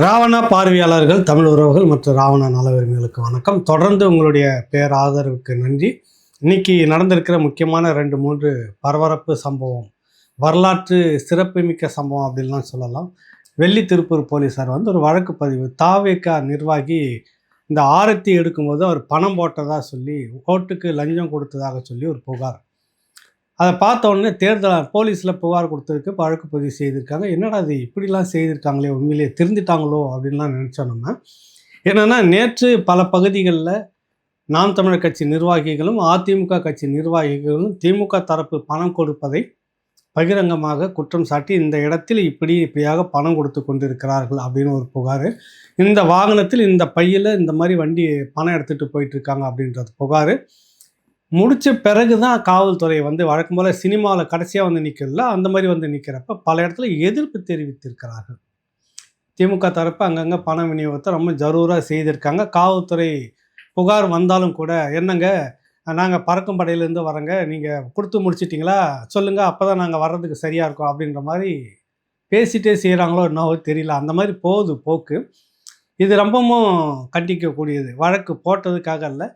ராவணா பார்வையாளர்கள், தமிழ் உறவுகள் மற்றும் ராவணா நல விரும்பிகளுக்கு வணக்கம். தொடர்ந்து உங்களுடைய பேராதரவுக்கு நன்றி. இன்னைக்கு நடந்திருக்கிற முக்கியமான 2-3 பரபரப்பு சம்பவம், வரலாற்று சிறப்புமிக்க சம்பவம் அப்படின்லாம் சொல்லலாம். வெள்ளி திருப்பூர் போலீஸார் ஒரு வழக்கு பதிவு. தாவேகா நிர்வாகி இந்த ஆரத்தி எடுக்கும்போது அவர் பணம் போட்டதாக சொல்லி, ஓட்டுக்கு லஞ்சம் கொடுத்ததாக சொல்லி ஒரு புகார். அதை பார்த்த உடனே தேர்தல் போலீஸில் புகார் கொடுத்ததுக்கு வழக்கு பதிவு செய்திருக்காங்க. என்னடா அது இப்படிலாம் செய்திருக்காங்களே, உண்மையிலேயே திருந்திட்டாங்களோ அப்படின்லாம் நினச்சோம் நம்ம. என்னென்னா, நேற்று பல பகுதிகளில் நாம் தமிழர் கட்சி நிர்வாகிகளும் அதிமுக கட்சி நிர்வாகிகளும் திமுக தரப்பு பணம் கொடுப்பதை பகிரங்கமாக குற்றம் சாட்டி, இந்த இடத்தில் இப்படியாக பணம் கொடுத்து கொண்டிருக்கிறார்கள் அப்படின்னு ஒரு புகார். இந்த வாகனத்தில் இந்த பையில் இந்த மாதிரி வண்டி பணம் எடுத்துகிட்டு போயிட்டுருக்காங்க அப்படின்றது புகார். முடித்த பிறகு தான் காவல்துறை வழக்கம் போல் சினிமாவில் கடைசியாக நிற்கிறதுல அந்த மாதிரி நிற்கிறப்ப பல இடத்துல எதிர்ப்பு தெரிவித்திருக்கிறார்கள். திமுக தரப்பு அங்கங்கே பண விநியோகத்தை ரொம்ப ஜரூராக செய்திருக்காங்க. காவல்துறை புகார் வந்தாலும் கூட, என்னங்க நாங்கள் பறக்கும் படையிலேருந்து வரோங்க, நீங்கள் கொடுத்து முடிச்சிட்டிங்களா சொல்லுங்கள், அப்போ தான் நாங்கள் வர்றதுக்கு சரியாக இருக்கும் அப்படின்ற மாதிரி பேசிகிட்டே செய்கிறாங்களோ என்னவோ தெரியல. அந்த மாதிரி போகுது போக்கு. இது ரொம்பவும் கண்டிக்கக்கூடியது. வழக்கு போட்டதுக்காக இல்லை,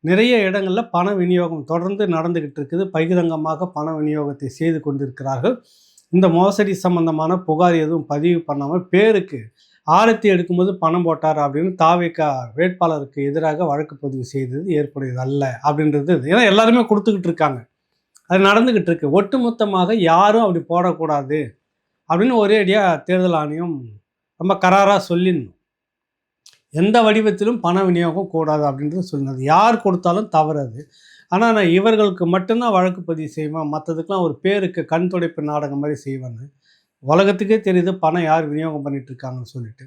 நிறைய இடங்களில் பண விநியோகம் தொடர்ந்து நடந்துக்கிட்டு இருக்குது. பகிரங்கமாக பண விநியோகத்தை செய்து கொண்டிருக்கிறார்கள். இந்த மோசடி சம்பந்தமான புகார் எதுவும் பதிவு பண்ணாமல் பேருக்கு ஆரத்தி எடுக்கும்போது பணம் போட்டார் அப்படின்னு தாவேகா வேட்பாளருக்கு எதிராக வழக்கு பதிவு செய்தது ஏற்புடையது அல்ல அப்படின்றது. ஏன்னா எல்லாருமே கொடுத்துக்கிட்டு இருக்காங்க, அது நடந்துக்கிட்டு இருக்கு. ஒட்டுமொத்தமாக யாரும் அப்படி போடக்கூடாது அப்படின்னு ஒரே அடியாக தேர்தல் ஆணையம் ரொம்ப கராராக சொல்லிடணும். எந்த வடிவத்திலும் பண விநியோகம் கூடாது அப்படின்றது சொன்னது. யார் கொடுத்தாலும் தவறது. ஆனால் நான் இவர்களுக்கு மட்டும்தான் வழக்கு பதிவு செய்வேன், மற்றதுக்கெலாம் ஒரு பேருக்கு கண் துடைப்பு நாடகம் மாதிரி செய்வேன்னு உலகத்துக்கே தெரியுது பணம் யார் விநியோகம் பண்ணிட்டு இருக்காங்கன்னு சொல்லிட்டு.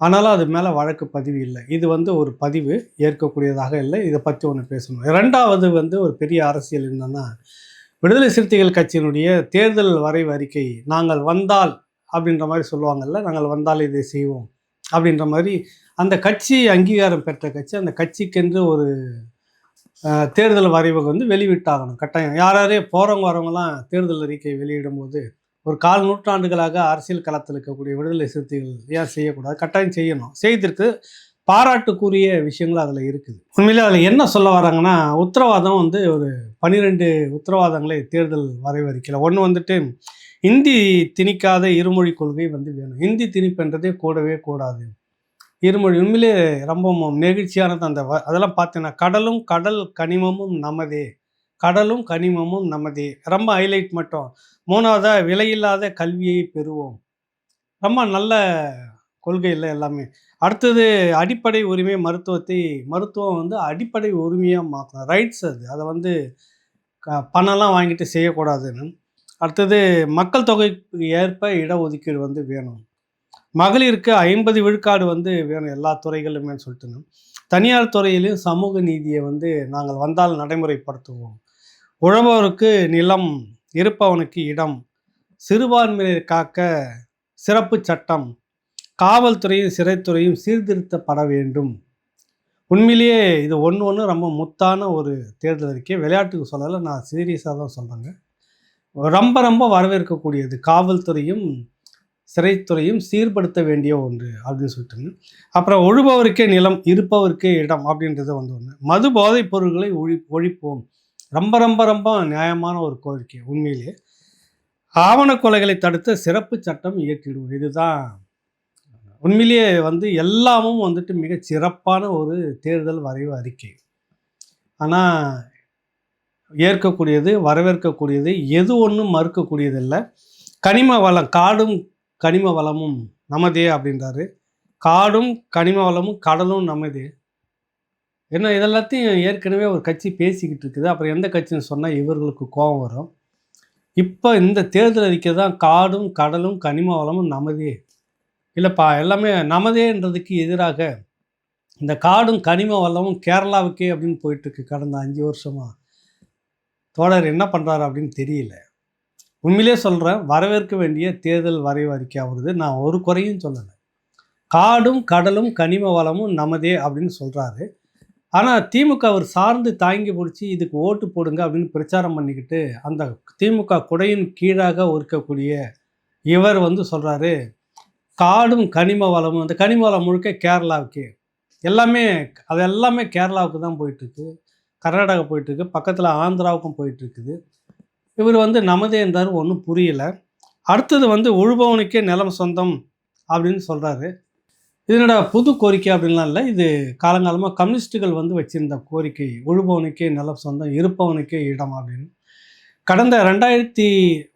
ஆனாலும் அது மேலே வழக்கு பதிவு இல்லை. இது ஒரு பதிவு ஏற்கக்கூடியதாக இல்லை. இதை பற்றி ஒன்று பேசணும். ரெண்டாவது ஒரு பெரிய அரசியல் என்னன்னா, விடுதலை சிறுத்தைகள் கட்சியினுடைய தேர்தல் வரைவு அறிக்கை, நாங்கள் வந்தால் அப்படின்ற மாதிரி சொல்லுவாங்கல்ல, நாங்கள் வந்தால் இதை செய்வோம் அப்படின்ற மாதிரி அந்த கட்சி அங்கீகாரம் பெற்ற கட்சி, அந்த கட்சிக்கென்று ஒரு தேர்தல் வரைவை வெளிவிட்டாகணும் கட்டாயம். யாரே போகிறவங்க வரவங்கலாம் தேர்தல் அறிக்கை வெளியிடும்போது ஒரு 1/4 நூற்றாண்டுகளாக அரசியல் களத்தில் இருக்கக்கூடிய விடுதலை சிறுத்தைகள் ஏன் செய்யக்கூடாது? கட்டாயம் செய்யணும். செய்திருக்கு, பாராட்டுக்குரிய விஷயங்கள் அதில் இருக்குது. உண்மையிலே அதில் என்ன சொல்ல வராங்கன்னா, உத்தரவாதம் ஒரு 12 உத்தரவாதங்களை தேர்தல் வரைவு அறிக்கையில். ஒன்று இந்தி திணிக்காத இருமொழி கொள்கை வேணும். இந்தி திணிப்புன்றதே கூடவே கூடாது. இருமொழி உண்மையிலே ரொம்ப நெகிழ்ச்சியானது. அதெல்லாம் பார்த்தீங்கன்னா, கடலும் கடல் கனிமமும் நமதே, கடலும் கனிமமும் நமதே, ரொம்ப ஹைலைட் மட்டும். 3வதாக விலையில்லாத கல்வியை பெறுவோம். ரொம்ப நல்ல கொள்கை இல்லை எல்லாமே. அடுத்தது அடிப்படை உரிமை மருத்துவம் அடிப்படை உரிமையாக மாற்றணும். ரைட்ஸ் அது. அதை பணம்லாம் வாங்கிட்டு செய்யக்கூடாதுன்னு. அடுத்தது மக்கள் தொகைக்கு ஏற்ப இடஒதுக்கீடு வேணும். மகளிருக்கு 50 விழுக்காடு வேணும் எல்லா துறைகளுமே சொல்லிட்டு. தனியார் துறையிலையும் சமூக நீதியை நாங்கள் வந்தால் நடைமுறைப்படுத்துவோம். உழவோருக்கு நிலம், இருப்பவனுக்கு இடம், சிறுபான்மையை காக்க சிறப்பு சட்டம், காவல்துறையும் சிறைத்துறையும் சீர்திருத்தப்பட வேண்டும். உண்மையிலேயே இது ஒன்று ரொம்ப முத்தான ஒரு தேர்தல் அறிக்கை. விளையாட்டுக்கு சொல்லலை, நான் சீரியஸாக தான் சொல்கிறேங்க. ரொம்ப ரொம்ப வரவேற்கக்கூடியது. காவல்துறையும் சிறைத்துறையும் சீர்படுத்த வேண்டிய ஒன்று அப்படின்னு சொல்லிட்டு. அப்புறம் உழுபவருக்கே நிலம், இருப்பவருக்கே இடம் அப்படின்றது ஒன்று. மது போதைப் பொருட்களை ஒழிப்போம். ரொம்ப ரொம்ப ரொம்ப நியாயமான ஒரு கோரிக்கை. உண்மையிலே ஆவண கொலைகளை தடுத்த சிறப்பு சட்டம் இயற்றிடுவோம். இதுதான் உண்மையிலேயே எல்லாமும் மிக சிறப்பான ஒரு தேர்தல் வரைவு அறிக்கை. ஆனால் ஏற்கக்கூடியது, வரவேற்கக்கூடியது, எது ஒன்றும் மறுக்கக்கூடியதில்லை. கனிம வளம், காடும் கனிம வளமும் நமதே அப்படின்றாரு. காடும் கனிம வளமும் கடலும் நமதே. ஏன்னா இதெல்லாத்தையும் ஏற்கனவே ஒரு கட்சி பேசிக்கிட்டு இருக்குது. அப்புறம் எந்த கட்சின்னு சொன்னால் இவர்களுக்கு கோபம் வரும். இப்போ இந்த தேர்தல் அறிக்கை தான் காடும் கடலும் கனிம வளமும் நமதே. இல்லைப்பா, எல்லாமே நமதேன்றதுக்கு எதிராக இந்த காடும் கனிம வளமும் கேரளாவுக்கே அப்படின்னு போயிட்டுருக்கு கடந்த 5 வருஷமாக. தோழர் என்ன பண்ணுறாரு அப்படின்னு தெரியல. உண்மையிலே சொல்கிறேன், வரவேற்க வேண்டிய தேர்தல் வரைவு அறிக்கை வருது. நான் ஒரு குறையும் சொல்லலை. காடும் கடலும் கனிம வளமும் நமதே அப்படின்னு சொல்கிறாரு. ஆனால் திமுக அவர் சார்ந்து தாங்கி பிடிச்சி இதுக்கு ஓட்டு போடுங்க அப்படின்னு பிரச்சாரம் பண்ணிக்கிட்டு, அந்த திமுக குடையின் கீழாக இருக்கக்கூடிய இவர் சொல்கிறாரு, காடும் கனிம வளமும், அந்த கனிம வளம் முழுக்க கேரளாவுக்கு எல்லாமே, அது எல்லாமே கேரளாவுக்கு தான் போயிட்டுருக்கு. கர்நாடகா போயிட்டுருக்கு, பக்கத்தில் ஆந்திராவுக்கும் போயிட்டுருக்குது. இவர் வந்து நமதே இருந்தார், ஒன்றும் புரியல. அடுத்தது வந்து உழுபவனுக்கே நிலம் சொந்தம் அப்படின்னு சொல்கிறாரு. இதனோட புது கோரிக்கை அப்படின்லாம் இல்லை, இது காலங்காலமாக கம்யூனிஸ்ட்டுகள் வந்து வச்சுருந்த கோரிக்கை. உழுபவனுக்கே நிலம் சொந்தம், இருப்பவனுக்கே இடம் அப்படின்னு. கடந்த 2000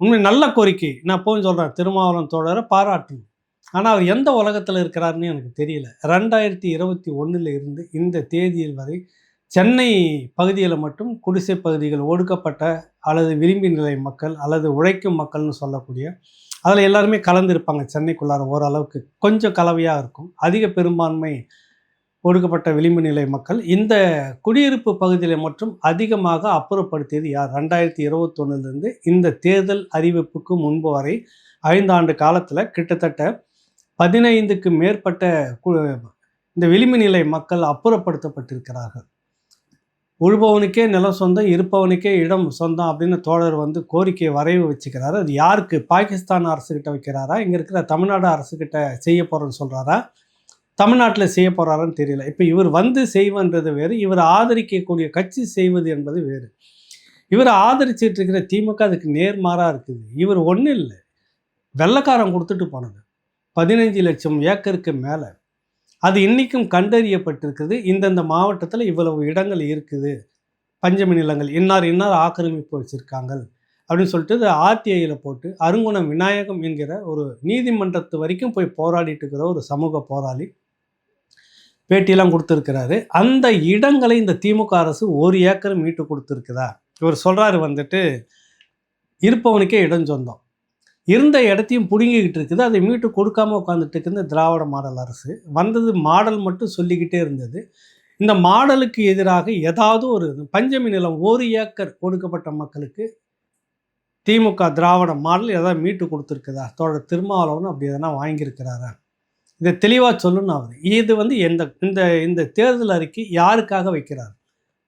உண்மை நல்ல கோரிக்கை. நான் எப்பவும் சொல்கிறேன், திருமாவளவன் தோழரை பாராட்டணும். ஆனால் அவர் எந்த உலகத்தில் இருக்கிறாருன்னு எனக்கு தெரியல. 2021 இருந்து இந்த தேதியில் வரை சென்னை பகுதியில் மட்டும் குடிசை பகுதிகள், ஒடுக்கப்பட்ட அல்லது விளிம்பு நிலை மக்கள் அல்லது உழைக்கும் மக்கள்னு சொல்லக்கூடிய, அதில் எல்லாருமே கலந்துருப்பாங்க. சென்னைக்குள்ளார ஓரளவுக்கு கொஞ்சம் கலவையாக இருக்கும். அதிக பெரும்பான்மை ஒடுக்கப்பட்ட விளிம்பு நிலை மக்கள். இந்த குடியிருப்பு பகுதியில் மட்டும் அதிகமாக அப்புறப்படுத்தியது யார்? 2021 இந்த தேர்தல் அறிவிப்புக்கு முன்பு வரை 5 ஆண்டு காலத்தில் கிட்டத்தட்ட 15க்கு மேற்பட்ட இந்த விளிம்பு நிலை மக்கள் அப்புறப்படுத்தப்பட்டிருக்கிறார்கள். உழுபவனுக்கே நிலம் சொந்தம், இருப்பவனுக்கே இடம் சொந்தம் அப்படின்னு தோழர் வந்து கோரிக்கையை வரைவு வச்சுக்கிறாரு. அது யாருக்கு? பாகிஸ்தான் அரசுக்கிட்ட வைக்கிறாரா, இங்கே இருக்கிற தமிழ்நாடு அரசுக்கிட்ட செய்ய போகிறேன்னு சொல்கிறாரா, தமிழ்நாட்டில் செய்ய போகிறாரான்னு தெரியல. இப்போ இவர் வந்து செய்வன்றது வேறு, இவர் ஆதரிக்கக்கூடிய கட்சி செய்வது என்பது வேறு. இவர் ஆதரிச்சிட்டு இருக்கிற திமுக அதுக்கு நேர்மாறாக இருக்குது. இவர் ஒன்றும் இல்லை, வெள்ளைக்காரன் கொடுத்துட்டு போனது 15 லட்சம் ஏக்கருக்கு மேலே. அது இன்றைக்கும் கண்டறியப்பட்டிருக்குது. இந்தந்த மாவட்டத்தில் இவ்வளவு இடங்கள் இருக்குது, பஞ்சமி நிலங்கள், இன்னார் இன்னார் ஆக்கிரமிப்பு வச்சுருக்காங்க அப்படின்னு சொல்லிட்டு இதை ஆர்டிஐயில் போட்டு அருங்குணம் விநாயகம் என்கிற ஒரு நீதிமன்றத்து வரைக்கும் போய் போராடிட்டு இருக்கிற ஒரு சமூக போராளி பேட்டியெல்லாம் கொடுத்துருக்கிறாரு. அந்த இடங்களை இந்த திமுக அரசு 1 ஏக்கர் மீட்டு கொடுத்துருக்குதா? இவர் சொல்கிறாரு வந்துட்டு இருப்பவனுக்கே இடம் சொந்தம், இருந்த இடத்தையும் பிடுங்கிக்கிட்டு இருக்குது, அதை மீட்டு கொடுக்காமல் உட்காந்துட்டு இருக்குது திராவிட மாடல் அரசு. வந்தது மாடல் மட்டும் சொல்லிக்கிட்டே இருந்தது. இந்த மாடலுக்கு எதிராக ஏதாவது ஒரு பஞ்சமி நிலம் 1 ஏக்கர் கொடுக்கப்பட்ட மக்களுக்கு திமுக திராவிட மாடல் ஏதாவது மீட்டு கொடுத்துருக்குதா? தோழர் திருமாவளவன் அப்படி எதனா வாங்கியிருக்கிறாரா? இதை தெளிவாக சொல்லணும் அவர். இது வந்து இந்த இந்த தேர்தல் அறிக்கை யாருக்காக வைக்கிறார்?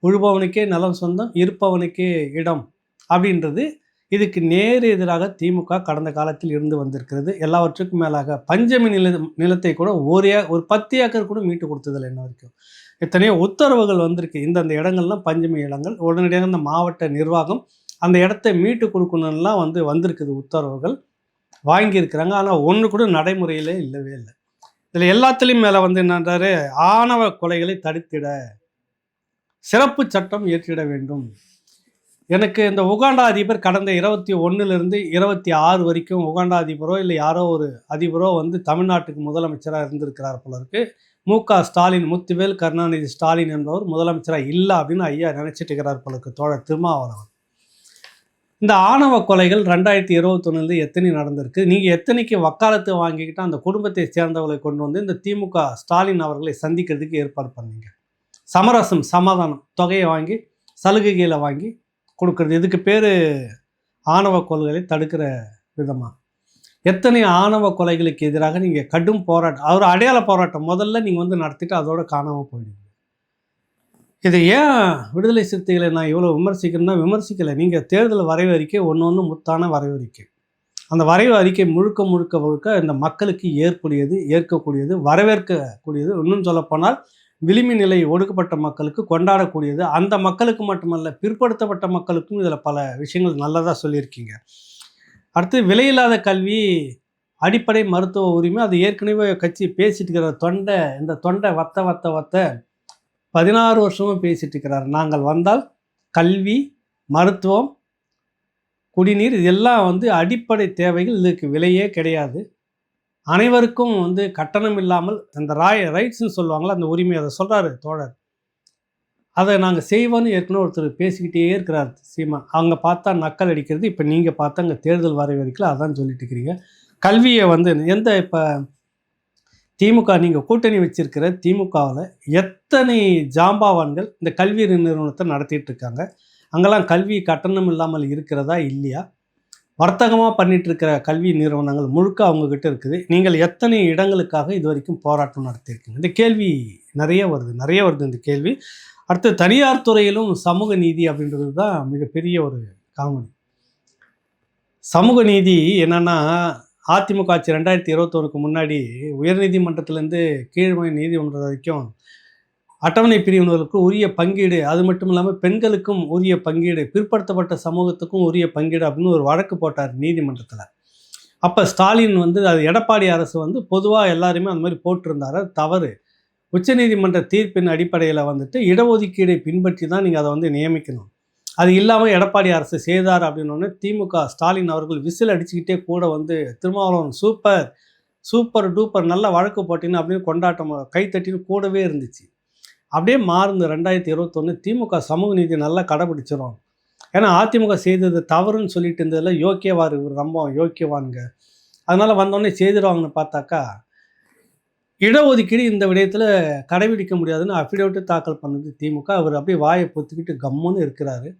உழுபவனுக்கே நிலம் சொந்தம், இருப்பவனுக்கே இடம் அப்படின்றது இதுக்கு நேர் எதிராக திமுக கடந்த காலத்தில் இருந்து வந்திருக்கிறது. எல்லாவற்றுக்கும் மேலாக பஞ்சமி நிலத்தை கூட ஒரு 10 ஏக்கர் கூட மீட்டு கொடுத்ததில்லை இன்ன வரைக்கும். எத்தனையோ உத்தரவுகள் வந்திருக்கு, இந்தந்த இடங்கள்லாம் பஞ்சமி இடங்கள், உடனடியாக இந்த மாவட்ட நிர்வாகம் அந்த இடத்த மீட்டு கொடுக்கணும்லாம் வந்திருக்குது உத்தரவுகள், வாங்கியிருக்கிறாங்க. ஆனால் ஒன்று கூட நடைமுறையிலே இல்லவே இல்லை. இதில் எல்லாத்துலேயும் மேலே என்னன்றாரு, ஆணவ கொலைகளை தடுத்திட சிறப்பு சட்டம் இயற்றிட வேண்டும். எனக்கு இந்த உகாண்டா அதிபர் கடந்த 21 26 வரைக்கும் உகாண்டா அதிபரோ இல்லை யாரோ ஒரு அதிபரோ தமிழ்நாட்டுக்கு முதலமைச்சராக இருந்திருக்கிறார் போல இருக்கு. மு.க. ஸ்டாலின், முத்துவேல் கருணாநிதி ஸ்டாலின் என்பவர் முதலமைச்சராக இல்லை அப்படின்னு ஐயா நினச்சிட்டு இருக்கிறார் போல இருக்கு தோழர் திருமாவளவன். இந்த ஆணவ கொலைகள் 2021 எத்தனை நடந்திருக்கு? நீங்கள் எத்தனைக்கு வக்காலத்து வாங்கிக்கிட்டு அந்த குடும்பத்தை சேர்ந்தவர்களை கொண்டு இந்த திமுக ஸ்டாலின் அவர்களை சந்திக்கிறதுக்கு ஏற்பாடு பண்ணீங்க? சமரசம், சமாதானம், தொகையை வாங்கி சலுகைகளை வாங்கி கொடுக்குறது, இதுக்கு பேர் ஆணவ கொலைகளை தடுக்கிற விதமாக? எத்தனை ஆணவ கொலைகளுக்கு எதிராக நீங்கள் கடும் போராட்டம், அவர் அடையாள போராட்டம் முதல்ல நீங்கள் நடத்திட்டு அதோட காணாமல் போயிடுவீங்க. இதை ஏன் விடுதலை சிறுத்தைகளை நான் இவ்வளோ விமர்சிக்கிறேன்னா, விமர்சிக்கலை, நீங்கள் தேர்தல் வரைவு அறிக்கை ஒன்று முத்தான வரைவு அறிக்கை. அந்த வரைவு அறிக்கை முழுக்க முழுக்க முழுக்க இந்த மக்களுக்கு ஏற்கக்கூடியது, வரவேற்கக்கூடியது. இன்னும் சொல்லப்போனால் விளிம்பு நிலை ஒடுக்கப்பட்ட மக்களுக்கு கொண்டாடக்கூடியது. அந்த மக்களுக்கு மட்டுமல்ல, பிற்படுத்தப்பட்ட மக்களுக்கும் இதில் பல விஷயங்கள் நல்லதாக சொல்லியிருக்கீங்க. அடுத்து விலையில்லாத கல்வி, அடிப்படை மருத்துவ உரிமை, அது ஏற்கனவே கட்சி பேசிட்டு இருக்கிற இந்த தொண்டை வத்த 16 வருஷமும் பேசிட்டு இருக்கிறார். நாங்கள் வந்தால் கல்வி, மருத்துவம், குடிநீர் இதெல்லாம் அடிப்படை தேவைகள், இதுக்கு விலையே கிடையாது. அனைவருக்கும் கட்டணம் இல்லாமல் அந்த ரைட்ஸ்ன்னு சொல்லுவாங்களா, அந்த உரிமை, அதை சொல்கிறாரு தோழர். அதை நாங்கள் செய்வோன்னு ஏற்கனவே ஒருத்தர் பேசிக்கிட்டே இருக்கிறார் சீமான். அவங்க பார்த்தா நக்கல் அடிக்கிறது, இப்போ நீங்கள் பார்த்தா அங்கே தேர்தல் வரைவறிக்கல அதான் சொல்லிட்டு இருக்கிறீங்க. கல்வியை இப்போ திமுக நீங்கள் கூட்டணி வச்சிருக்கிற திமுகவில் எத்தனை ஜாம்பாவான்கள் இந்த கல்வி நிறுவனத்தை நடத்திட்டு இருக்காங்க? அங்கெல்லாம் கல்வி கட்டணம் இல்லாமல் இருக்கிறதா இல்லையா? வர்த்தகமாக பண்ணிட்டு இருக்கிற கல்வி நிறுவனங்கள் முழுக்க அவங்கக்கிட்ட இருக்குது. நீங்கள் எத்தனை இடங்களுக்காக இது வரைக்கும் போராட்டம் நடத்தியிருக்கீங்க? இந்த கேள்வி நிறைய வருது இந்த கேள்வி. அடுத்து தனியார் துறையிலும் சமூக நீதி அப்படின்றது தான் மிகப்பெரிய ஒரு காமெடி. சமூக நீதி என்னென்னா, அதிமுக ஆட்சி 2021க்கு முன்னாடி உயர்நீதிமன்றத்திலேருந்து கீழ்மை நீதிமன்றம் வரைக்கும் அட்டவணை பிரிவினருக்கு உரிய பங்கீடு, அது மட்டும் இல்லாமல் பெண்களுக்கும் உரிய பங்கீடு, பிற்படுத்தப்பட்ட சமூகத்துக்கும் உரிய பங்கீடு அப்படின்னு ஒரு வழக்கு போட்டார் நீதிமன்றத்தில். அப்போ ஸ்டாலின் வந்து அது எடப்பாடி அரசு வந்து பொதுவாக எல்லாருமே அந்த மாதிரி போட்டிருந்தாரு. அது தவறு. உச்சநீதிமன்ற தீர்ப்பின் அடிப்படையில் வந்துட்டு இடஒதுக்கீடை பின்பற்றி தான் நீங்கள் அதை வந்து நியமிக்கணும். அது இல்லாமல் எடப்பாடி அரசு செய்தார் அப்படின்னோடனே திமுக ஸ்டாலின் அவர்கள் விசில் அடிச்சுக்கிட்டே கூட வந்து திருமாவளவன் சூப்பர் சூப்பர் டூப்பர் நல்ல வழக்கு போட்டின்னு அப்படின்னு கொண்டாட்டம் கைத்தட்டின்னு கூடவே இருந்துச்சு. அப்படியே மாறுந்து 2021 திமுக சமூக நீதி நல்லா கடைபிடிச்சிடும். ஏன்னா அதிமுக செய்தது தவறுன்னு சொல்லிட்டு இருந்ததில் யோக்கியவார் இவர் ரொம்ப யோக்கியவானுங்க, அதனால் வந்தோடனே செய்திருவாங்கன்னு பார்த்தாக்கா இடஒதுக்கீடு இந்த விடயத்தில் கடைபிடிக்க முடியாதுன்னு அஃபிடேவிட்டு தாக்கல் பண்ணது திமுக. அவர் அப்படியே வாயை பொத்துக்கிட்டு கம்முன்னு இருக்கிறாரு,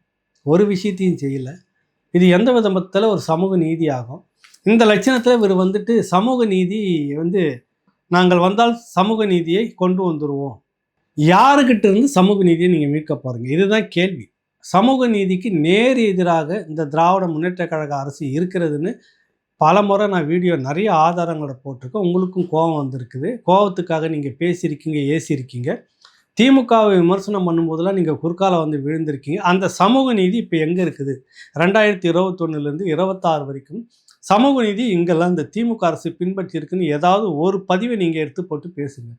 ஒரு விஷயத்தையும் செய்யலை. இது எந்த விதத்தில் ஒரு சமூக நீதி ஆகும்? இந்த லட்சணத்தில் இவர் வந்துட்டு சமூக நீதி வந்து நாங்கள் வந்தால் சமூக நீதியை கொண்டு வந்துடுவோம், யாருக்கிட்ட இருந்து சமூக நீதியை நீங்கள் மீட்க போகிறீங்க? இதுதான் கேள்வி. சமூக நீதிக்கு நேர் எதிராக இந்த திராவிட முன்னேற்ற கழக அரசு இருக்கிறதுன்னு பல முறை நான் வீடியோ நிறைய ஆதாரங்களை போட்டிருக்கேன். உங்களுக்கும் கோபம் வந்திருக்குது, கோபத்துக்காக நீங்கள் பேசியிருக்கீங்க, ஏசியிருக்கீங்க. திமுகவை விமர்சனம் பண்ணும்போதெல்லாம் நீங்கள் குறுக்கால வந்து விழுந்திருக்கீங்க. அந்த சமூக நீதி இப்போ எங்கே இருக்குது? 2021லேருந்து 26 வரைக்கும் சமூக நீதி இங்கெல்லாம் இந்த திமுக அரசு பின்பற்றி இருக்குன்னு ஏதாவது ஒரு பதிவை நீங்கள் எடுத்து போட்டு பேசுங்க.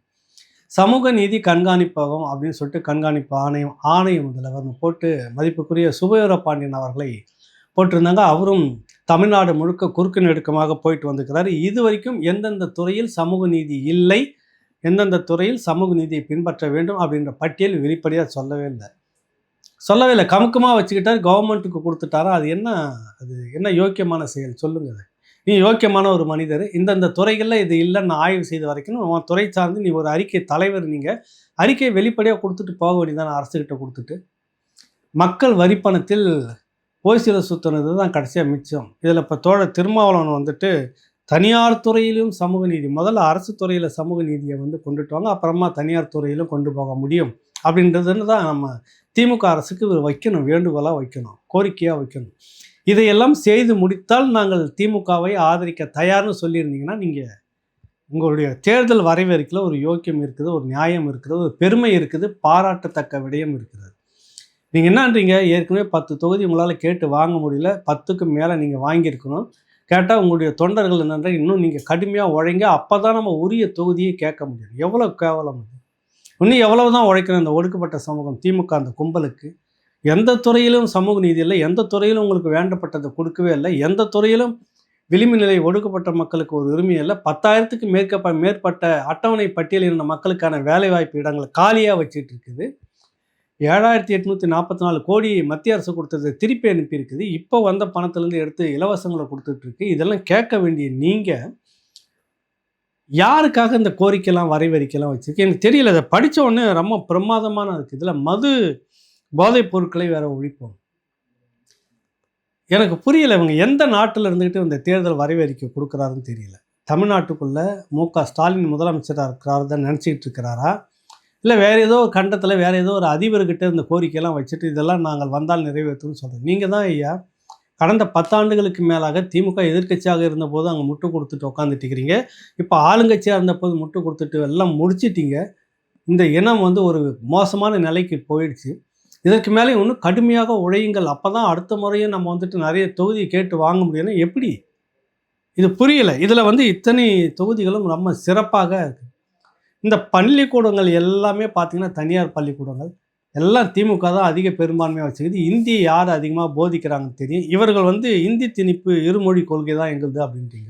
சமூக நீதி கண்காணிப்பகம் அப்படின்னு சொல்லிட்டு கண்காணிப்பு ஆணையம் முதல்வர் போட்டு மதிப்புக்குரிய சுபவீர பாண்டியன் அவர்களை போட்டிருந்தாங்க. அவரும் தமிழ்நாடு முழுக்க குறுக்கு நெடுக்கமாக போயிட்டு வந்துக்கிறாரு. இது வரைக்கும் எந்தெந்த துறையில் சமூக நீதி இல்லை, எந்தெந்த துறையில் சமூக நீதியை பின்பற்ற வேண்டும் அப்படின்ற பட்டியல் வெளிப்படையாக சொல்லவே இல்லை. கமுக்கமாக வச்சுக்கிட்டாரு, கவர்மெண்ட்டுக்கு கொடுத்துட்டாரா? அது என்ன யோக்கியமான செயல் சொல்லுங்க. நீ யோக்கியமான ஒரு மனிதர், இந்தந்த துறைகளில் இது இல்லைன்னு ஆய்வு செய்து வரைக்கும் உன் துறை சார்ந்து நீ ஒரு அறிக்கை தலைவர், நீங்கள் அறிக்கையை வெளிப்படையாக கொடுத்துட்டு போக வேண்டியதான அரசுக்கிட்ட கொடுத்துட்டு. மக்கள் வரிப்பணத்தில் போய் சில சுற்றினது தான் கடைசியாக மிச்சம். இதில் இப்போ தோழர் திருமாவளவன் வந்துட்டு தனியார் துறையிலும் சமூக நீதி, முதல்ல அரசு துறையில் சமூக நீதியை வந்து கொண்டுட்டு வாங்க, அப்புறமா தனியார் துறையிலும் கொண்டு போக முடியும் அப்படின்றதுன்னு தான் நம்ம திமுக அரசுக்கு வைக்கணும், வேண்டுகோளாக வைக்கணும், கோரிக்கையாக வைக்கணும். இதையெல்லாம் செய்து முடித்தால் நாங்கள் திமுகவை ஆதரிக்க தயார்னு சொல்லியிருந்தீங்கன்னா, நீங்கள் உங்களுடைய தேர்தல் வரைவறிக்கையில் ஒரு யோக்கியம் இருக்குது, ஒரு நியாயம் இருக்குது, ஒரு பெருமை இருக்குது, பாராட்டத்தக்க விடயம் இருக்கிறது. நீங்கள் என்னன்றீங்க, ஏற்கனவே 10 தொகுதி உங்களால் கேட்டு வாங்க முடியல, 10க்கு மேலே நீங்கள் வாங்கியிருக்கணும். கேட்டால் உங்களுடைய தொண்டர்கள் என்னன்ற இன்னும் நீங்கள் கடுமையாக உழைங்க, அப்போ தான் நம்ம உரிய தொகுதியை கேட்க முடியும். எவ்வளோ கேவலம் அது! இன்னும் எவ்வளவு தான் உழைக்கணும் இந்த ஒடுக்கப்பட்ட சமூகம், திமுக அந்த கும்பலுக்கு. எந்த துறையிலும் சமூக நீதி இல்லை, எந்த துறையிலும் உங்களுக்கு வேண்டப்பட்டதை கொடுக்கவே இல்லை, எந்த துறையிலும் விளிம்பு நிலை ஒடுக்கப்பட்ட மக்களுக்கு ஒரு உரிமை இல்லை. 10,000க்கு மேற்பட்ட அட்டவணை பட்டியலின மக்களுக்கான வேலைவாய்ப்பு இடங்களை காலியாக வச்சுட்டு இருக்குது. 7,844 கோடி மத்திய அரசு கொடுத்தது திருப்பி அனுப்பியிருக்குது. இப்போ வந்த பணத்திலேருந்து எடுத்து இலவசங்களை கொடுத்துட்ருக்கு. இதெல்லாம் கேட்க வேண்டிய நீங்கள் யாருக்காக இந்த கோரிக்கைலாம் வரைவறிக்கைலாம் வச்சுருக்கு எனக்கு தெரியல. அதை படித்த உடனே ரொம்ப பிரமாதமான இருக்குது. இதில் மது போதைப் பொருட்களை வேற ஒழிப்போம். எனக்கு புரியல, இவங்க எந்த நாட்டில் இருந்துக்கிட்டு இந்த தேர்தல் வரைவறிக்கை கொடுக்குறாருன்னு தெரியல. தமிழ்நாட்டுக்குள்ளே மு.க. ஸ்டாலின் முதலமைச்சராக இருக்கிறாரு தான் நினச்சிக்கிட்டு இருக்கிறாரா, இல்லை வேறு ஏதோ கண்டத்தில் வேறு ஏதோ ஒரு அதிபர்கிட்ட இந்த கோரிக்கையெல்லாம் வச்சுட்டு இதெல்லாம் நாங்கள் வந்தால் நிறைவேற்றும்னு சொல்கிறோம். நீங்கள் தான் ஐயா கடந்த 10 ஆண்டுகளுக்கு மேலாக திமுக எதிர்க்கட்சியாக இருந்தபோது அங்கே முட்டு கொடுத்துட்டு உட்காந்துட்டு இருக்கிறீங்க. இப்போ ஆளுங்கட்சியாக இருந்தபோது முட்டு கொடுத்துட்டு எல்லாம் முடிச்சிட்டிங்க. இந்த இனம் வந்து ஒரு மோசமான நிலைக்கு போயிடுச்சு. இதற்கு மேலே இன்னும் கடுமையாக உழையுங்கள், அப்போ தான் அடுத்த முறையும் நம்ம வந்துட்டு நிறைய தொகுதியை கேட்டு வாங்க முடியும்னா எப்படி? இது புரியலை. இதில் வந்து இத்தனை தொகுதிகளும் ரொம்ப சிறப்பாக இருக்குது. இந்த பள்ளிக்கூடங்கள் எல்லாமே பார்த்திங்கன்னா தனியார் பள்ளிக்கூடங்கள் எல்லாம் திமுக தான் அதிக பெரும்பான்மையாக வச்சுக்குது. இந்தி யார் அதிகமாக போதிக்கிறாங்கன்னு தெரியும். இவர்கள் வந்து இந்தி திணிப்பு இருமொழி கொள்கை தான் எங்களுது அப்படின்றீங்க.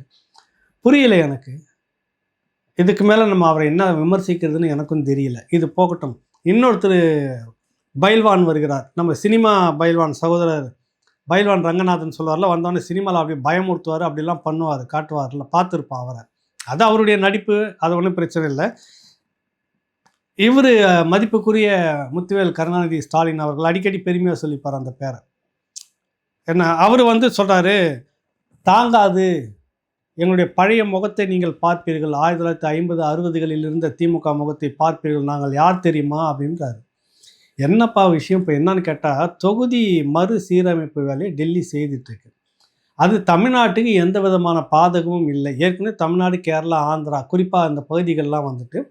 புரியலை எனக்கு. இதுக்கு மேலே நம்ம அவரை என்ன விமர்சிக்கிறதுன்னு எனக்கும் தெரியல. இது போகட்டும். இன்னொருத்தர் பைல்வான் வருகிறார், நம்ம சினிமா பைல்வான் சகோதரர் பைல்வான் ரங்கநாதன் சொல்லுவார்ல, வந்தோடனே சினிமாவில் அப்படி பயமுறுத்துவார், அப்படிலாம் பண்ணுவார், காட்டுவார்ல, பார்த்துருப்பான் அவரை. அது அவருடைய நடிப்பு, அது ஒன்றும் பிரச்சனை இல்லை. இவர் மதிப்புக்குரிய முத்துவேல் கருணாநிதி ஸ்டாலின் அவர்கள் அடிக்கடி பெருமையாக சொல்லிப்பார் அந்த பேரை. என்ன அவர் வந்து சொல்கிறாரு, தாங்காது, எங்களுடைய பழைய முகத்தை நீங்கள் பார்ப்பீர்கள், 1950 60களில் இருந்த திமுக முகத்தை பார்ப்பீர்கள், நாங்கள் யார் தெரியுமா அப்படின்றாரு. என்னப்பா விஷயம் இப்போ என்னன்னு கேட்டால், தொகுதி மறு சீரமைப்பு வேலையை டெல்லி செய்துட்டுருக்கு. அது தமிழ்நாட்டுக்கு எந்த விதமான பாதகமும் இல்லை. ஏற்கனவே தமிழ்நாடு, கேரளா, ஆந்திரா குறிப்பாக அந்த பகுதிகள்லாம் வந்துட்டு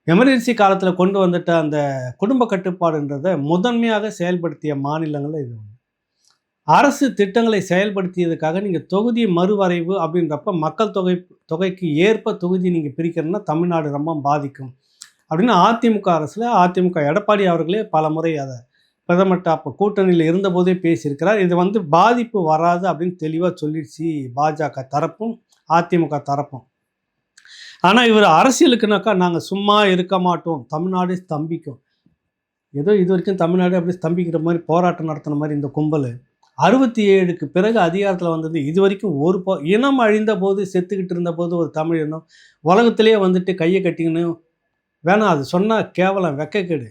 எமர்ஜென்சி காலத்தில் கொண்டு வந்துட்ட அந்த குடும்ப கட்டுப்பாடுன்றதை முதன்மையாக செயல்படுத்திய மாநிலங்கள் இது. அரசு திட்டங்களை செயல்படுத்தியதுக்காக நீங்கள் தொகுதி மறுவரைவு அப்படின்றப்ப மக்கள் தொகைக்கு ஏற்ப தொகுதி நீங்கள் பிரிக்கிறதுனா தமிழ்நாடு ரொம்ப பாதிக்கும் அப்படின்னு அதிமுக அரசில் அதிமுக எடப்பாடி அவர்களே பல முறை அதை பிரதமர்கிட்ட அப்போ கூட்டணியில் இருந்தபோதே பேசியிருக்கிறார். இது வந்து பாதிப்பு வராது அப்படின்னு தெளிவாக சொல்லிடுச்சு பாஜக தரப்பும் அதிமுக தரப்பும். ஆனால் இவர் அரசியலுக்குனாக்கா நாங்கள் சும்மா இருக்க மாட்டோம், தமிழ்நாடு ஸ்தம்பிக்கும். ஏதோ இது வரைக்கும் தமிழ்நாடு அப்படி ஸ்தம்பிக்கிற மாதிரி போராட்டம் நடத்தின மாதிரி இந்த கும்பல் 67க்கு பிறகு அதிகாரத்தில் வந்தது. இது வரைக்கும் ஒரு இனம் அழிந்த போது செத்துக்கிட்டு இருந்த போது ஒரு தமிழ் இனம் உலகத்திலே வந்துட்டு கையை கட்டிங்கன்னு வேணாம், அது சொன்னால் கேவலம் வெக்கக்கேடு.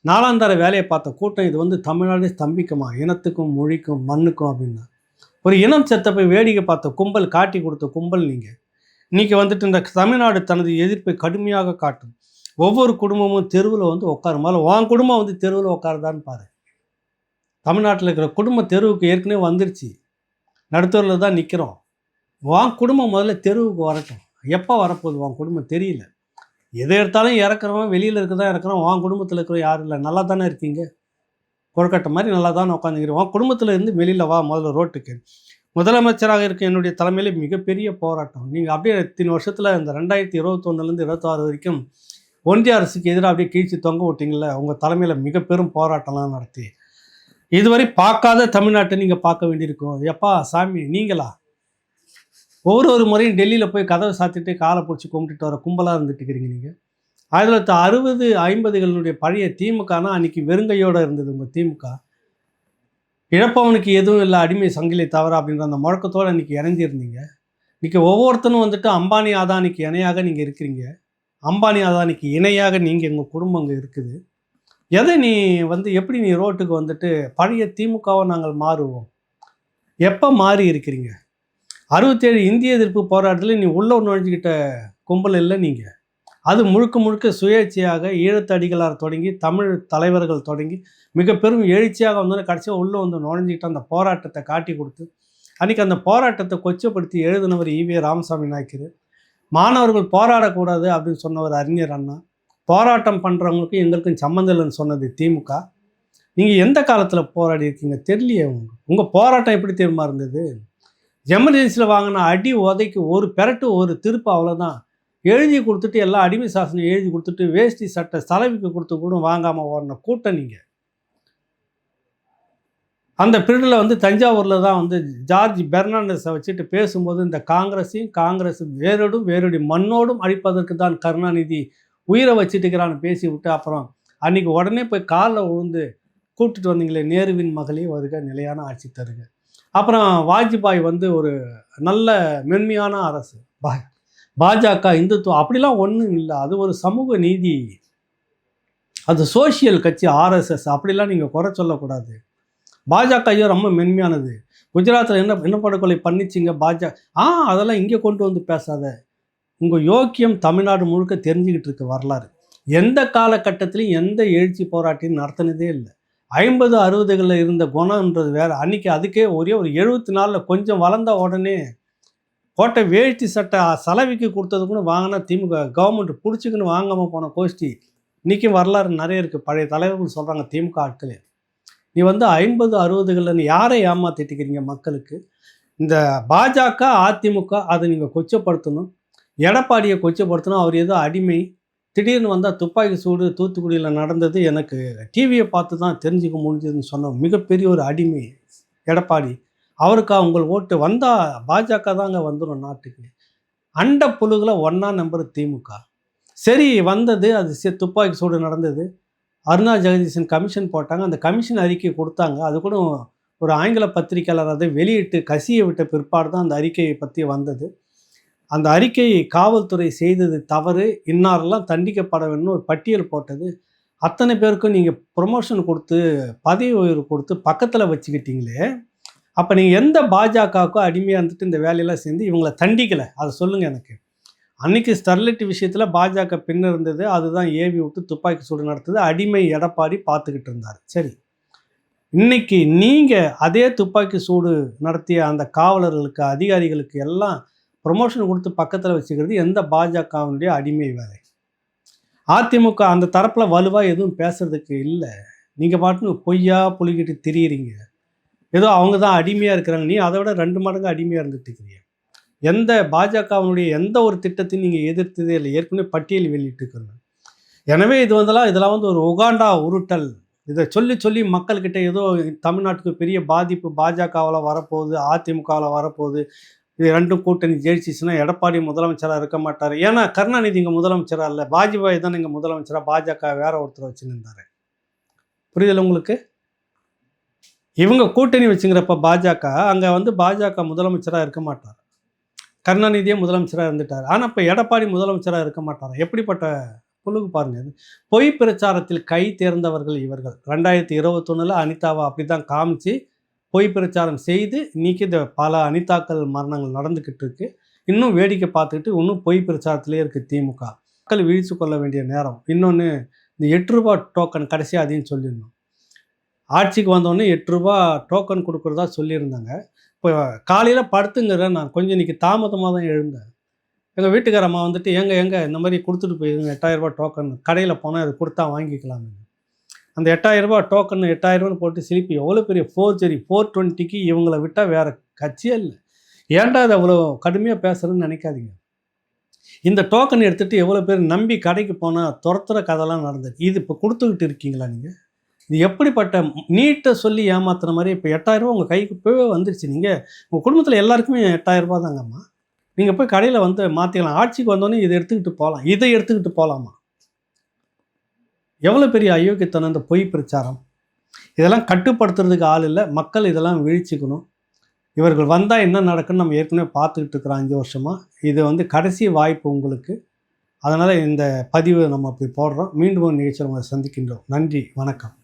நாலாந்தார வேலையை பார்த்த கூட்டம் இது வந்து தமிழ்நாடு ஸ்தம்பிக்குமா இனத்துக்கும் மொழிக்கும் மண்ணுக்கும் அப்படின்னா ஒரு இனம் செத்த போய் வேடிக்கை பார்த்த கும்பல், காட்டி கொடுத்த கும்பல் நீங்கள். இன்றைக்கி வந்துட்டு இந்த தமிழ்நாடு தனது எதிர்ப்பை கடுமையாக காட்டும். ஒவ்வொரு குடும்பமும் தெருவில் வந்து உட்காரும். முதல்ல உன் குடும்பம் வந்து தெருவில் உட்காருதான்னு பாரு. தமிழ்நாட்டில் இருக்கிற குடும்பம் தெருவுக்கு ஏற்கனவே வந்துருச்சு, நடுத்தூரில் தான் நிற்கிறோம். உன் குடும்பம் முதல்ல தெருவுக்கு வரட்டும். எப்போ வரப்போகுது உன் குடும்பம் தெரியல. எதை எடுத்தாலும் இறக்குறவன் வெளியில் இருக்க தான் இறக்குறோம். உன் குடும்பத்தில் இருக்கிற யாரும் இல்லை, நல்லா தானே இருக்கீங்க, கொழுக்கட்டை மாதிரி நல்லா தானே உட்காந்துக்கிறோம். உன் குடும்பத்தில் இருந்து வெளியில் வா முதல்ல ரோட்டுக்கு. முதலமைச்சராக இருக்க என்னுடைய தலைமையில் மிகப்பெரிய போராட்டம். நீங்கள் அப்படியே இத்தனை வருஷத்தில் இந்த 2021லேருந்து 26 வரைக்கும் ஒன்றிய அரசுக்கு எதிராக அப்படியே கீழ்ச்சி தொங்க விட்டிங்கள, உங்கள் தலைமையில் மிக பெரும் போராட்டம்லாம் நடத்தி இதுவரை பார்க்காத தமிழ்நாட்டை நீங்கள் பார்க்க வேண்டியிருக்கும். எப்பா சாமி நீங்களா? ஒரு முறையும் டெல்லியில் போய் கதவை சாத்திட்டு காலை பிடிச்சி கும்பிட்டுட்டு வர கும்பலாக இருந்துட்டு இருக்கிறீங்க நீங்கள். 1960, 50களுடைய பழைய திமுகனா அன்றைக்கி வெறுங்கையோடு இருந்தது உங்கள் திமுக. இழப்பவனுக்கு எதுவும் இல்லை அடிமை சங்கிலி தவிர அப்படின்ற அந்த முழக்கத்தோடு இன்றைக்கி இணைஞ்சிருந்தீங்க. இன்றைக்கி ஒவ்வொருத்தனும் வந்துட்டு அம்பானி அதானிக்கு இணையாக நீங்கள் இருக்கிறீங்க. அம்பானி அதானிக்கு இணையாக நீங்கள் உங்கள் குடும்பம் அங்கே இருக்குது. எதை நீ வந்து எப்படி நீ ரோட்டுக்கு வந்துட்டு பழைய திமுகவை நாங்கள் மாறுவோம்? எப்போ மாறி இருக்கிறீங்க? 67 இந்திய எதிர்ப்பு போராட்டத்தில் நீ உள்ள நுழைஞ்சிக்கிட்ட கும்பல் இல்லை நீங்கள். அது முழுக்க முழுக்க சுயேட்சையாக ஈழத்தடிகளார் தொடங்கி தமிழ் தலைவர்கள் தொடங்கி மிக பெரும் எழுச்சியாக வந்தோன்னே கடைசியாக உள்ளே வந்து நுழைஞ்சிக்கிட்ட அந்த போராட்டத்தை காட்டி கொடுத்து அன்றைக்கி அந்த போராட்டத்தை கொச்சப்படுத்தி எழுதினவர் ஈவே ராமசாமி நாயக்கர். மாணவர்கள் போராடக்கூடாது அப்படின்னு சொன்னவர் அறிஞர் அண்ணா. போராட்டம் பண்ணுறவங்களுக்கும் எங்களுக்கும் சம்மந்தம் இல்லைன்னு சொன்னது திமுக. நீங்கள் எந்த காலத்தில் போராடி இருக்கீங்க தெரியலையே. உங்கள் போராட்டம் எப்படி தெரியுமா இருந்தது? எமர்ஜென்சியில் வாங்கின அடி உதைக்கு ஒரு பெரட்டு ஒரு திருப்பு அவ்வளோதான். எழுதி கொடுத்துட்டு எல்லாம் அடிமை சாசனம் எழுதி கொடுத்துட்டு வேஷ்டி சட்டை தலைவிக்கு கொடுத்து கூட வாங்காமல் ஓடின கூட்டம் நீங்கள். அந்த பீரியடில் வந்து தஞ்சாவூரில் தான் வந்து ஜார்ஜ் பெர்னாண்டஸை வச்சுட்டு பேசும்போது இந்த காங்கிரஸ் வேரோடும் மண்ணோடும் அழிப்பதற்கு தான் கருணாநிதி உயிரை வச்சுட்டு இருக்கிறான்னு பேசி விட்டு அப்புறம் அன்றைக்கி உடனே போய் காலில் விழுந்து கூப்பிட்டுட்டு வந்தீங்களே, நேருவின் மகளே வருக நிலையான ஆட்சி தருக. அப்புறம் வாஜ்பாய் வந்து ஒரு நல்ல மென்மையான அரசு, பாஜக இந்துத்துவம் அப்படிலாம் ஒன்றும் இல்லை. அது ஒரு சமூக நீதி, அது சோசியல் கட்சி ஆர்எஸ்எஸ், அப்படிலாம் நீங்கள் குறை சொல்லக்கூடாது. பாஜக ஐயோ ரொம்ப மென்மையானது. குஜராத்தில் என்ன படுகொலை பண்ணிச்சிங்க பாஜக. அதெல்லாம் இங்கே கொண்டு வந்து பேசாத. உங்கள் யோக்கியம் தமிழ்நாடு முழுக்க தெரிஞ்சுக்கிட்டு இருக்க வரலாறு. எந்த காலகட்டத்திலையும் எந்த எழுச்சி போராட்டம் நடத்தினதே இல்லை. 50, 60களில் இருந்த குணம்ன்றது வேறு. அன்றைக்கி அதுக்கே ஒரே ஒரு 74 கொஞ்சம் வளர்ந்த உடனே கோட்டை வேஷ்டி சட்டை செலவிக்கு கொடுத்தது கூட வாங்கினா திமுக கவர்மெண்ட் பிடிச்சிக்கின்னு வாங்காமல் போன கோஷ்டி இன்றைக்கும் வரலாறு நிறைய இருக்குது. பழைய தலைவர்கள் சொல்கிறாங்க திமுக ஆட்களே. நீ வந்து 50, 60களில் யாரை ஏமாற்றிட்டுக்கிறீங்க மக்களுக்கு? இந்த பாஜக அதிமுக அதை நீங்கள் கொச்சப்படுத்தணும். எடப்பாடியை கொச்சப்படுத்தணும். அவர் ஏதோ அடிமை, திடீர்னு வந்தால் துப்பாக்கி சூடு தூத்துக்குடியில் நடந்தது எனக்கு டிவியை பார்த்து தான் தெரிஞ்சுக்க முடிஞ்சதுன்னு சொன்ன மிகப்பெரிய ஒரு அடிமை எடப்பாடி. அவருக்கா உங்கள் ஓட்டு வந்தால் பாஜக தாங்க வந்துடும் நாட்டுக்கு. அண்ட புழுகளை ஒன்றா நம்பர் திமுக. சரி வந்தது, அது துப்பாக்கி சூடு நடந்தது. அருணா ஜெகதீசன் கமிஷன் போட்டாங்க. அந்த கமிஷன் அறிக்கை கொடுத்தாங்க. அது கூட ஒரு ஆங்கில பத்திரிகையாளர் அதை வெளியிட்டு கசிய விட்ட பிற்பாடு தான் அந்த அறிக்கையை பற்றி வந்தது. அந்த அறிக்கையை காவல்துறை செய்தது தவறு, இன்னாரெல்லாம் தண்டிக்கப்பட வேணும்னு ஒரு பட்டியல் போட்டது. அத்தனை பேருக்கும் நீங்கள் ப்ரொமோஷன் கொடுத்து பதவி உயர்வு கொடுத்து பக்கத்தில் வச்சுக்கிட்டீங்களே. அப்போ நீங்கள் எந்த பாஜகவுக்கும் அடிமையாக இருந்துட்டு இந்த வேலையெல்லாம் சேர்ந்து இவங்களை தண்டிக்கலை, அதை சொல்லுங்கள் எனக்கு. அன்றைக்கி ஸ்டெர்லைட் விஷயத்தில் பாஜக பின்ன இருந்தது, அதுதான் ஏவி விட்டு துப்பாக்கி சூடு நடத்துது. அடிமை எடப்பாடி பார்த்துக்கிட்டு இருந்தார். சரி, இன்னைக்கு நீங்கள் அதே துப்பாக்கி சூடு நடத்திய அந்த காவலர்களுக்கு, அதிகாரிகளுக்கு எல்லாம் ப்ரொமோஷன் கொடுத்து பக்கத்தில் வச்சுக்கிறது எந்த பாஜகவினுடைய அடிமை வேலை? அதிமுக அந்த தரப்பில் வலுவாக எதுவும் பேசுறதுக்கு இல்லை. நீங்கள் பாட்டுன்னு பொய்யா புலிக்கிட்டு திரியிறீங்க. ஏதோ அவங்க தான் அடிமையாக இருக்கிறாங்க. நீ அதை விட 2 மடங்கு அடிமையாக இருந்துட்டு இருக்கிறீங்க. எந்த பாஜகவினுடைய எந்த ஒரு திட்டத்தையும் நீங்கள் எதிர்த்ததே இல்லை. ஏற்கனவே பட்டியல் வெளியிட்டுருக்குறேன். எனவே இதெல்லாம் வந்து ஒரு உகாண்டா உருட்டல். இதை சொல்லி சொல்லி மக்கள்கிட்ட ஏதோ தமிழ்நாட்டுக்கு பெரிய பாதிப்பு பாஜகவில் வரப்போகுது, அதிமுகவில் வரப்போகுது, இது 2ம் கூட்டணி ஜெயிச்சிச்சுன்னா எடப்பாடி முதலமைச்சராக இருக்க மாட்டார். ஏன்னா கருணாநிதி இங்கே முதலமைச்சராக இல்லை, வாஜ்பாய் தான் இங்கே முதலமைச்சராக, பாஜக வேற ஒருத்தர் வச்சுன்னு இருந்தார். புரியுதில்ல உங்களுக்கு? இவங்க கூட்டணி வச்சுங்கிறப்ப பாஜக அங்கே வந்து பாஜக முதலமைச்சராக இருக்க மாட்டார், கருணாநிதியே முதலமைச்சராக இருந்துட்டார். ஆனால் இப்போ எடப்பாடி முதலமைச்சராக இருக்க மாட்டார். எப்படிப்பட்ட புழுகு பாருங்க. இது பொய் பிரச்சாரத்தில் கை தேர்ந்தவர்கள் இவர்கள். 2021 அனிதாவை அப்படி தான் காமிச்சு பொய் பிரச்சாரம் செய்து இன்னைக்கு இந்த பல அனிதாக்கள் மரணங்கள் நடந்துக்கிட்டு இருக்கு. இன்னும் வேடிக்கை பார்த்துக்கிட்டு இன்னும் பொய் பிரச்சாரத்திலே இருக்குது திமுக. மக்கள் விழித்து கொள்ள வேண்டிய நேரம். இன்னொன்று, இந்த 8 ரூபா டோக்கன் கடைசியாக அதையும் சொல்லிடணும். ஆட்சிக்கு வந்தோடனே 8 ரூபா டோக்கன் கொடுக்குறதா சொல்லியிருந்தாங்க. இப்போ காலையில் படுத்துங்கிறேன், நான் கொஞ்சம் இன்றைக்கி தாமதமாக தான் எழுந்தேன். எங்கள் வீட்டுக்காரம்மா வந்துட்டு எங்க இந்த மாதிரி கொடுத்துட்டு போயிருங்க 8000 ரூபா டோக்கன், கடையில் போனால் அது கொடுத்தா வாங்கிக்கலாங்க. அந்த 8000 ரூபா டோக்கன் 8000 போட்டு சிலிப்பி எவ்வளோ பெரிய ஃபோர்ஜரி. 420க்கு இவங்கள விட்டால் வேறு கட்சியே இல்லை. ஏன்டா அது அவ்வளோ கடுமையாக பேசுகிறேன்னு நினைக்காதீங்க. இந்த டோக்கன் எடுத்துகிட்டு எவ்வளோ பேர் நம்பி கடைக்கு போனால் துரத்துற கதைலாம் நடந்தது. இது இப்போ கொடுத்துக்கிட்டு இருக்கீங்களா நீங்கள்? இது எப்படிப்பட்ட நீட்டை சொல்லி ஏமாத்துற மாதிரி. இப்போ 8000 ரூபா உங்கள் கைக்கு இப்போவே வந்துருச்சு. நீங்கள் உங்கள் குடும்பத்தில் எல்லாருக்குமே 8000 ரூபா தாங்கம்மா. நீங்கள் போய் கடையில் வந்து மாற்றிக்கலாம். ஆட்சிக்கு வந்தோடனே இதை எடுத்துக்கிட்டு போகலாம், இதை எடுத்துக்கிட்டு போகலாமா? எவ்வளோ பெரிய அயோக்கியத்தனம் இந்த பொய் பிரச்சாரம். இதெல்லாம் கட்டுப்படுத்துறதுக்கு ஆள் இல்லை. மக்கள் இதெல்லாம் விழிச்சிக்கணும். இவர்கள் வந்தால் என்ன நடக்குன்னு நம்ம ஏற்கனவே பார்த்துக்கிட்டு இருக்கிறோம் 5 வருஷமாக. இது வந்து கடைசி வாய்ப்பு உங்களுக்கு. அதனால் இந்த பதிவு நம்ம அப்படி போடுறோம். மீண்டும் ஒரு நிகழ்ச்சியில் உங்களை சந்திக்கின்றோம். நன்றி, வணக்கம்.